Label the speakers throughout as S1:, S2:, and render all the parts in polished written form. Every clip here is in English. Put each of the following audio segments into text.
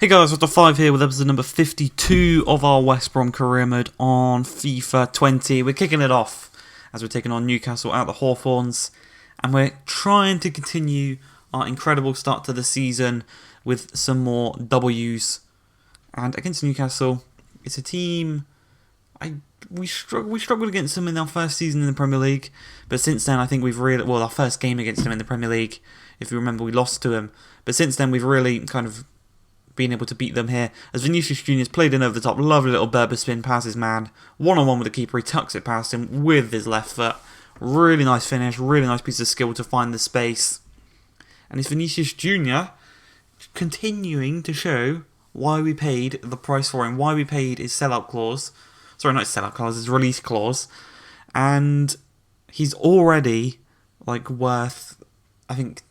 S1: Hey guys, Dr. 5 here with episode number 52 of our West Brom career mode on FIFA 20. We're kicking it off as we're taking on Newcastle out the Hawthorns, and we're trying to continue our incredible start to the season with some more W's. And against Newcastle, it's a team we struggled against them in our first season in the Premier League, but since then I think we've really, our first game against them in the Premier League, if you remember, we lost to them, but since then we've really kind of being able to beat them here, as Vinicius Jr.'s played in over the top, lovely little Berber spin past his man, one-on-one with the keeper, he tucks it past him with his left foot, really nice finish, really nice piece of skill to find the space, and it's Vinicius Jr. continuing to show why we paid the price for him, why we paid his sellout clause, sorry, not his sellout clause, his release clause, and he's already worth, I think,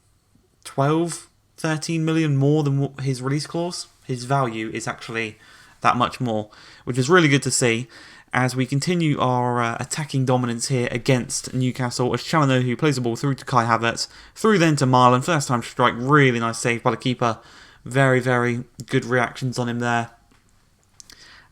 S1: 13 million more than his release clause. His value is actually that much more, which is really good to see as we continue our attacking dominance here against Newcastle. As Chalano plays the ball through to Kai Havertz, through then to Marlon, first time strike, really nice save by the keeper. Very, very good reactions on him there.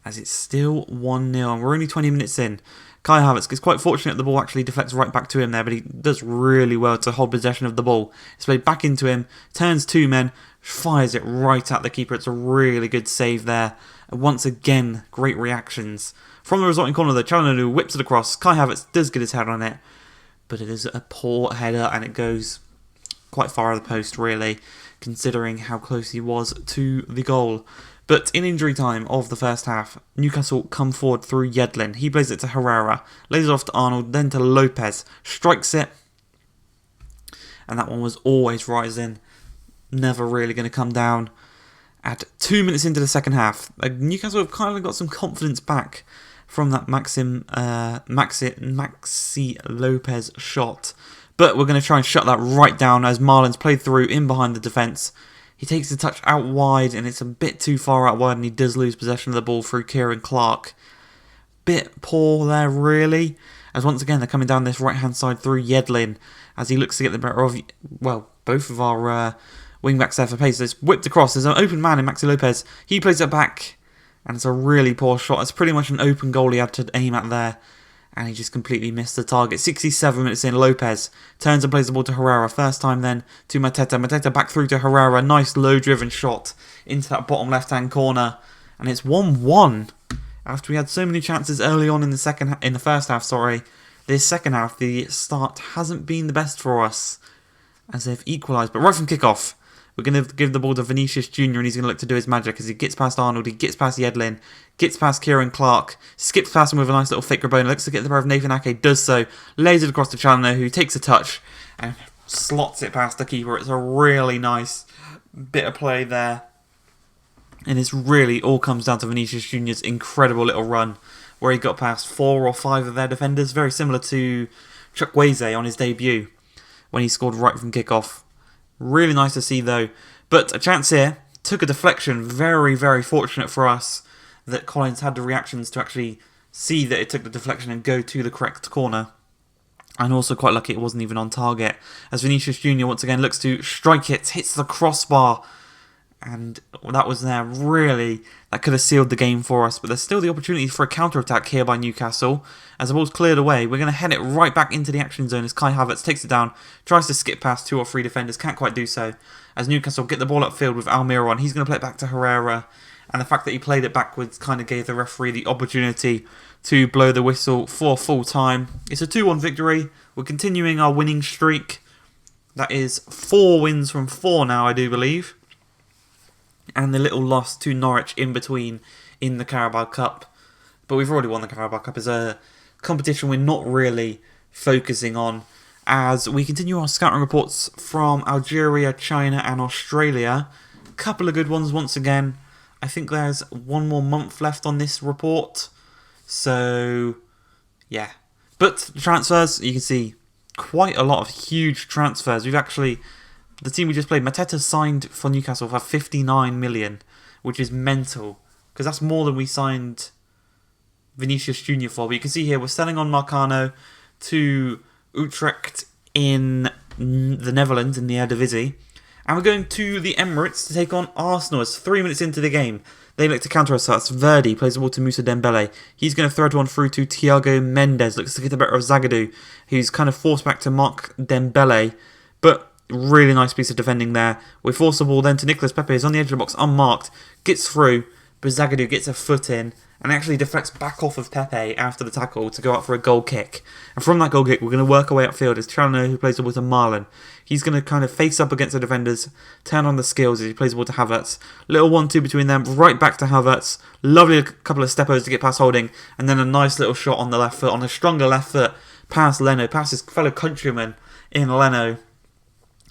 S1: As it's still 1-0 and we're only 20 minutes in. Kai Havertz is quite fortunate the ball actually deflects right back to him there, but he does really well to hold possession of the ball. It's played back into him, turns two men, fires it right at the keeper. It's a really good save there. And once again, great reactions. From the resulting corner, the Chalano whips it across. Kai Havertz does get his head on it, but it is a poor header and it goes quite far of the post, really, considering how close he was to the goal. But in injury time of the first half, Newcastle come forward through Yedlin. He plays it to Herrera, lays it off to Arnold, then to Lopez, strikes it, and that one was always rising, never really going to come down. At 2 minutes into the second half, Newcastle have kind of got some confidence back from that Maxi Lopez shot, but we're going to try and shut that right down as Marlon's played through in behind the defence. He takes the touch out wide and it's a bit too far out wide and he does lose possession of the ball through Kieran Clark. Bit poor there, really, as once again they're coming down this right hand side through Yedlin as he looks to get the better of, well, both of our wing backs there for pace. So it's whipped across, there's an open man in Maxi Lopez, he plays it back and it's a really poor shot. It's pretty much an open goal he had to aim at there. And he just completely missed the target. 67 minutes in, Lopez turns and plays the ball to Herrera. First time then to Mateta. Mateta back through to Herrera. Nice low-driven shot into that bottom left-hand corner. And it's 1-1. After we had so many chances early on in the first half, this second half, the start hasn't been the best for us as they've equalised. But right from kickoff, we're going to give the ball to Vinicius Jr. and he's going to look to do his magic as he gets past Arnold, he gets past Yedlin, gets past Kieran Clark, skips past him with a nice little fake Rabona, looks to get the pair of Nathan Ake, does so, lays it across to Chalano who takes a touch and slots it past the keeper. It's a really nice bit of play there. And it's really all comes down to Vinicius Jr.'s incredible little run where he got past 4 or 5 of their defenders, very similar to Chukwueze on his debut when he scored right from kickoff. Really nice to see though, but a chance here, took a deflection, very, very fortunate for us that Collins had the reactions to actually see that it took the deflection and go to the correct corner. And also quite lucky it wasn't even on target, as Vinicius Jr. once again looks to strike it, hits the crossbar, and that was there, really, that could have sealed the game for us, but there's still the opportunity for a counter-attack here by Newcastle. As the ball's cleared away, we're going to head it right back into the action zone as Kai Havertz takes it down, tries to skip past 2 or 3 defenders, can't quite do so, as Newcastle get the ball upfield with Almiron on. He's going to play it back to Herrera, and the fact that he played it backwards kind of gave the referee the opportunity to blow the whistle for full time. It's a 2-1 victory. We're continuing our winning streak. That is 4 wins from 4 now, I do believe. And the little loss to Norwich in between in the Carabao Cup. But we've already won the Carabao Cup as a competition we're not really focusing on, as we continue our scouting reports from Algeria, China and Australia. Couple of good ones once again. I think there's 1 more month left on this report. So, yeah. But the transfers, you can see quite a lot of huge transfers. We've actually, the team we just played, Mateta signed for Newcastle for 59 million, which is mental, because that's more than we signed Vinicius Jr. for. But you can see here, we're selling on Marcano to Utrecht in the Netherlands, in the Eredivisie, And we're going to the Emirates to take on Arsenal. It's 3 minutes into the game. They look to counter us. That's Verdi, plays the ball to Moussa Dembele. He's going to thread one through to Thiago Mendes. Looks to get the better of Zagadou, who's kind of forced back to Mark Dembele. But really nice piece of defending there. We force the ball then to Nicolas Pepe, who's on the edge of the box, unmarked. Gets through, but Zagadou gets a foot in and actually deflects back off of Pepe after the tackle to go out for a goal kick. And from that goal kick, we're going to work our way upfield. It's Chalano who plays the ball to Marlon. He's going to kind of face up against the defenders, turn on the skills as he plays the ball to Havertz. Little 1-2 between them, right back to Havertz. Lovely couple of step-overs to get past Holding, and then a nice little shot on the left foot, on a stronger left foot, past Leno, past his fellow countryman in Leno.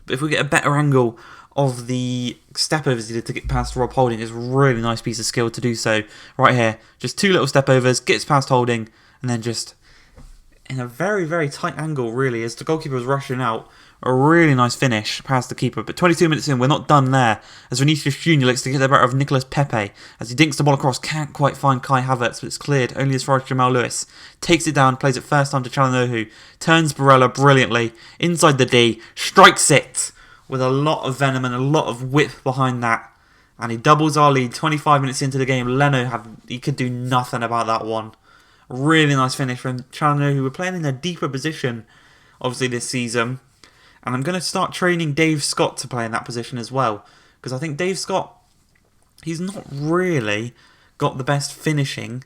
S1: But if we get a better angle of the step-overs he did to get past Rob Holding, it's a really nice piece of skill to do so. Right here, just 2 little step-overs, gets past Holding, and then just in a very, very tight angle, really, as the goalkeeper was rushing out. A really nice finish past the keeper. But 22 minutes in, we're not done there, as Vinicius Jr. looks to get the better of Nicolas Pepe. As he dinks the ball across, can't quite find Kai Havertz, but it's cleared only as far as Jamal Lewis. Takes it down, plays it first time to Çalhanoğlu. Turns Barella brilliantly, inside the D, strikes it with a lot of venom and a lot of whip behind that. And he doubles our lead 25 minutes into the game. Leno, he could do nothing about that one. Really nice finish from Çalhanoğlu, who were playing in a deeper position, obviously, this season. And I'm going to start training Dave Scott to play in that position as well. Because I think Dave Scott, he's not really got the best finishing,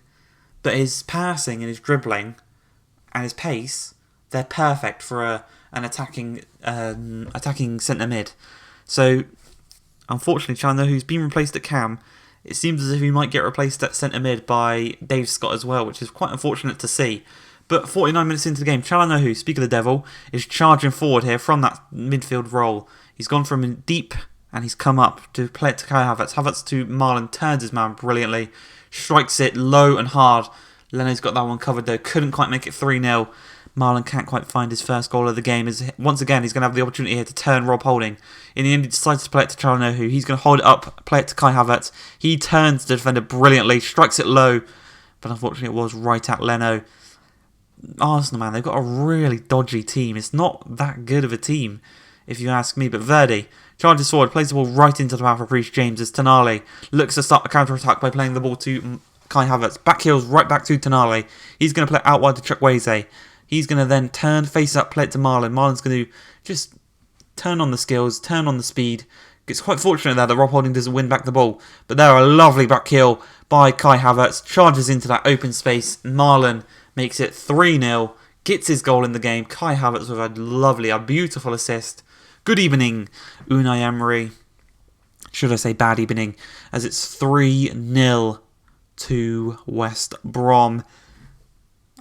S1: but his passing and his dribbling and his pace, they're perfect for an attacking centre mid. So, unfortunately, Chalano, who's been replaced at Cam, it seems as if he might get replaced at centre mid by Dave Scott as well, which is quite unfortunate to see. But 49 minutes into the game, Çalhanoğlu, speak of the devil, is charging forward here from that midfield role. He's gone from deep and he's come up to play it to Kai Havertz. Havertz to Marlon, turns his man brilliantly, strikes it low and hard. Leno's got that one covered though, couldn't quite make it 3-0. Marlon can't quite find his first goal of the game. As once again, he's going to have the opportunity here to turn Rob Holding. In the end, he decides to play it to Çalhanoğlu. He's going to hold it up, play it to Kai Havertz. He turns the defender brilliantly, strikes it low, but unfortunately it was right at Leno. Arsenal, man, they've got a really dodgy team. It's not that good of a team, if you ask me. But Verdi charges forward, plays the ball right into the mouth of Reece James as Tonali looks to start a counter-attack by playing the ball to Kai Havertz. Back heels right back to Tonali. He's going to play out wide to Chukwueze. He's going to then turn face up, play it to Marlon. Marlon's going to just turn on the skills, turn on the speed. It's quite fortunate there that Rob Holding doesn't win back the ball. But there, a lovely back heel by Kai Havertz. Charges into that open space. Marlon makes it 3-0, gets his goal in the game. Kai Havertz with a beautiful assist. Good evening, Unai Emery. Should I say bad evening, as it's 3-0 to West Brom.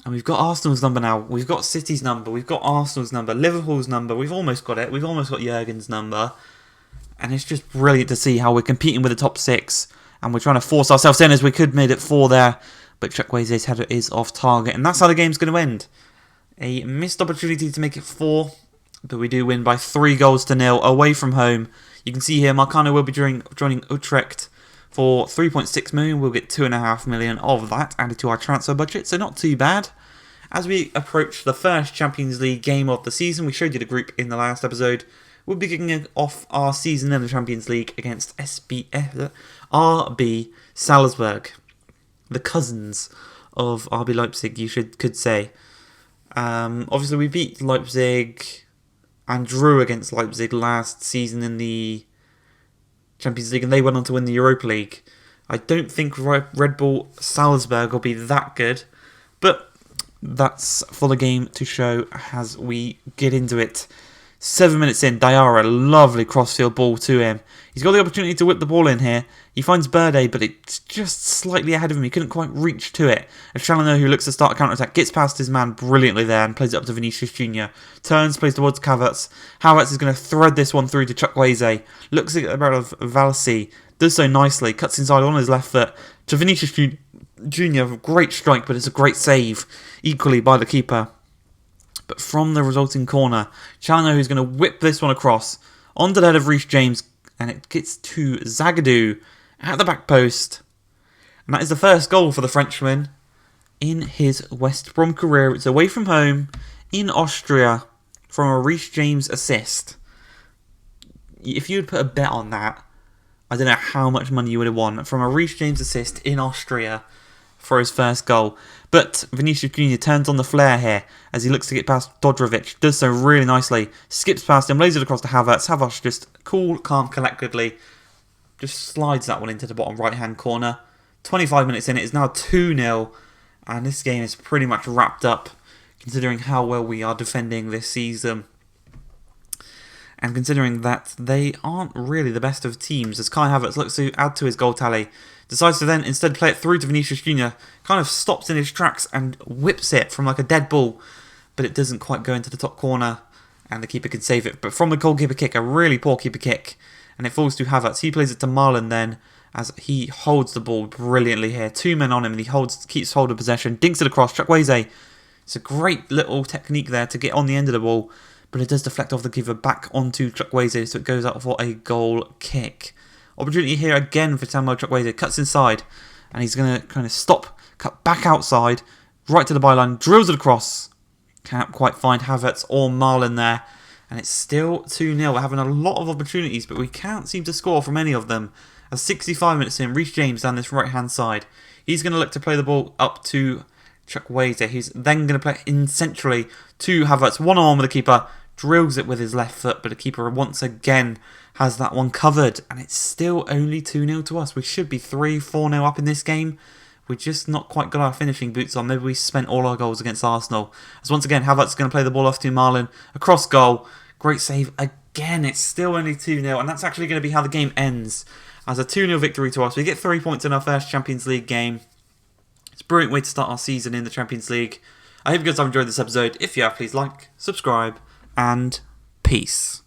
S1: And we've got Arsenal's number now. We've got City's number. We've got Arsenal's number. Liverpool's number. We've almost got it. We've almost got Jurgen's number. And it's just brilliant to see how we're competing with the top 6. And we're trying to force ourselves in as we could made it 4 there. But Chukwueze's header is off target. And that's how the game's going to end. A missed opportunity to make it 4. But we do win by 3-0 away from home. You can see here Marcano will be joining Utrecht for 3.6 million. We'll get 2.5 million of that added to our transfer budget. So not too bad. As we approach the first Champions League game of the season, we showed you the group in the last episode. We'll be kicking off our season in the Champions League against RB Salzburg. The cousins of RB Leipzig, you could say. Obviously, we beat Leipzig and drew against Leipzig last season in the Champions League, and they went on to win the Europa League. I don't think Red Bull Salzburg will be that good, but that's for the game to show as we get into it. 7 minutes in, Diarra, lovely crossfield ball to him. He's got the opportunity to whip the ball in here. He finds Berde, but it's just slightly ahead of him. He couldn't quite reach to it. And Çalhanoğlu, who looks to start a counter-attack, gets past his man brilliantly there and plays it up to Vinicius Jr. Turns, plays towards Havertz. Havertz is going to thread this one through to Chukwueze. Looks at the barrel of Valsi. Does so nicely. Cuts inside on his left foot to Vinicius Jr. Great strike, but it's a great save equally by the keeper. But from the resulting corner, Çalhanoğlu is going to whip this one across onto the head of Reece James, and it gets to Zagadou at the back post. And that is the first goal for the Frenchman in his West Brom career. It's away from home in Austria from a Reece James assist. if you would put a bet on that, I don't know how much money you would have won from a Reece James assist in Austria for his first goal. But Vinicius Junior turns on the flare here as he looks to get past Dodrovic. Does so really nicely. Skips past him, lays it across to Havertz. Havertz just cool, calm, collectedly just slides that one into the bottom right-hand corner. 25 minutes in, it is now 2-0. And this game is pretty much wrapped up considering how well we are defending this season. And considering that they aren't really the best of teams, as Kai Havertz looks to add to his goal tally, decides to then instead play it through to Vinicius Junior, kind of stops in his tracks and whips it from like a dead ball, but it doesn't quite go into the top corner, and the keeper can save it. But from the goalkeeper kick, a really poor keeper kick, and it falls to Havertz. He plays it to Marlon then, as he holds the ball brilliantly here. 2 men on him, and he keeps hold of possession, dinks it across. Chukwueze. It's a great little technique there to get on the end of the ball, but it does deflect off the keeper back onto Chukwueze, so it goes out for a goal kick. Opportunity here again for Samuel Chukwueze. Cuts inside, and he's going to kind of stop, cut back outside, right to the byline, drills it across. Can't quite find Havertz or Marlon there, and it's still 2-0. We're having a lot of opportunities, but we can't seem to score from any of them. As 65 minutes in, Reece James down this right-hand side. He's going to look to play the ball up to Chukwueze. He's then going to play in centrally to Havertz. One-on-one with the keeper. Drills it with his left foot, but the keeper once again has that one covered. And it's still only 2-0 to us. We should be 3-4-0 up in this game. We're just not quite got our finishing boots on. Maybe we spent all our goals against Arsenal. As once again, Havertz is going to play the ball off to Marlon. Across goal. Great save again. It's still only 2-0. And that's actually going to be how the game ends. As a 2-0 victory to us. We get 3 points in our first Champions League game. It's a brilliant way to start our season in the Champions League. I hope you guys have enjoyed this episode. If you have, please like, subscribe, and peace.